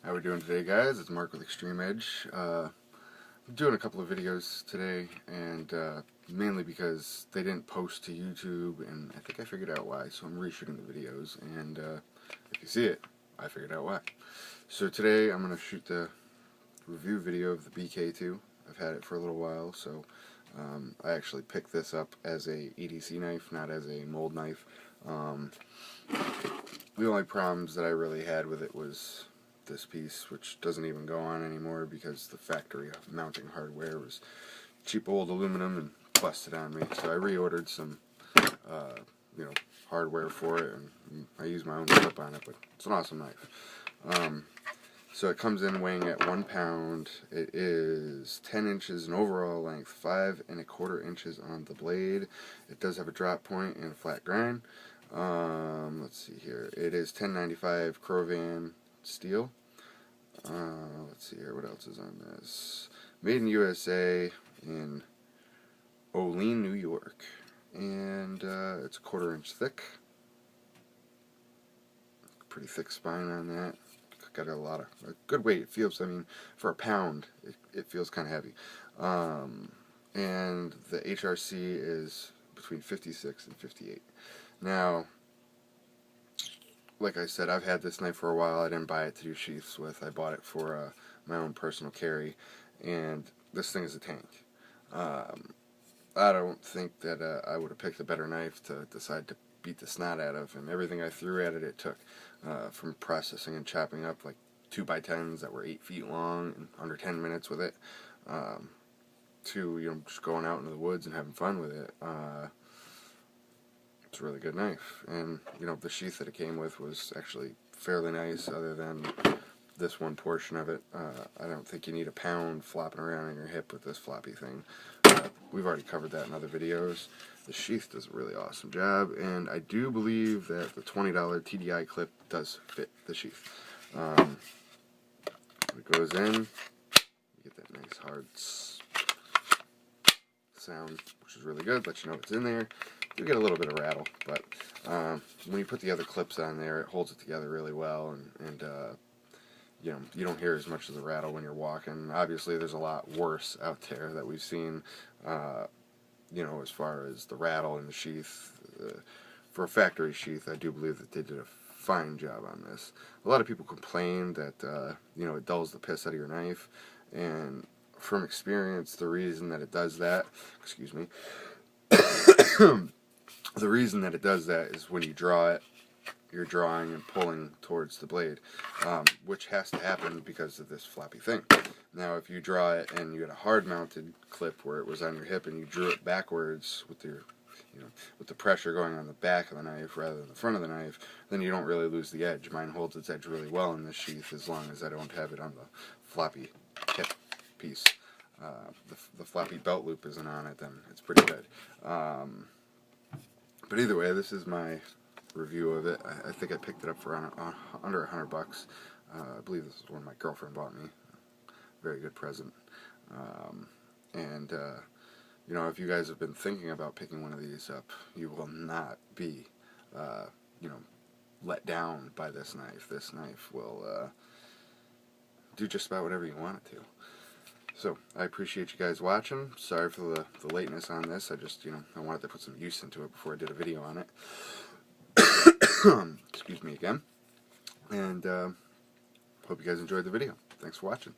How we doing today, guys? It's Mark with Extreme Edge. I'm doing a couple of videos today, and mainly because they didn't post to YouTube, and I think I figured out why, so I'm reshooting the videos, and if you see it, I figured out why. So today I'm going to shoot the review video of the BK-2. I've had it for a little while, so I actually picked this up as a EDC knife, not as a mold knife. The only problems that I really had with it was this piece, which doesn't even go on anymore because the factory mounting hardware was cheap old aluminum and busted on me. So I reordered some, hardware for it, and I use my own clip on it, but it's an awesome knife. So it comes in weighing at 1 pound. It is 10 inches in overall length, 5 1/4 inches on the blade. It does have a drop point and a flat grind. Let's see here. It is 1095 Crovan steel. Let's see here. What else is on this? Made in USA in Olean, New York. And it's 1/4 inch thick. Pretty thick spine on that. Got a good weight. It feels, for a pound, it feels kind of heavy. And the HRC is between 56 and 58. Now, like I said, I've had this knife for a while. I didn't buy it to do sheaths with. I bought it for my own personal carry, and this thing is a tank. I don't think that I would have picked a better knife to decide to beat the snot out of, and everything I threw at it, it took. From processing and chopping up like 2x10s that were 8 feet long in under 10 minutes with it, to just going out into the woods and having fun with it. It's a really good knife, and the sheath that it came with was actually fairly nice, other than this one portion of it. I don't think you need a pound flopping around in your hip with this floppy thing. We've already covered that in other videos. The sheath does a really awesome job, and I do believe that the $20 TDI clip does fit the sheath. It goes in, you get that nice hard sound, which is really good, lets you know it's in there. You get a little bit of rattle, but when you put the other clips on there, it holds it together really well, and you don't hear as much of the rattle when you're walking. Obviously, there's a lot worse out there that we've seen, as far as the rattle in the sheath. For a factory sheath, I do believe that they did a fine job on this. A lot of people complain that, it dulls the piss out of your knife, and from experience, the reason that it does that, excuse me, the reason that it does that is when you draw it, you're drawing and pulling towards the blade, which has to happen because of this floppy thing. Now, if you draw it and you had a hard-mounted clip where it was on your hip and you drew it backwards with your, with the pressure going on the back of the knife rather than the front of the knife, then you don't really lose the edge. Mine holds its edge really well in this sheath as long as I don't have it on the floppy hip piece. The floppy belt loop isn't on it, then it's pretty good. But either way, this is my review of it. I think I picked it up for under $100. I believe this is one my girlfriend bought me. Very good present. If you guys have been thinking about picking one of these up, you will not be, let down by this knife. This knife will do just about whatever you want it to. So, I appreciate you guys watching. Sorry for the lateness on this. I just, I wanted to put some use into it before I did a video on it. Excuse me again. And hope you guys enjoyed the video. Thanks for watching.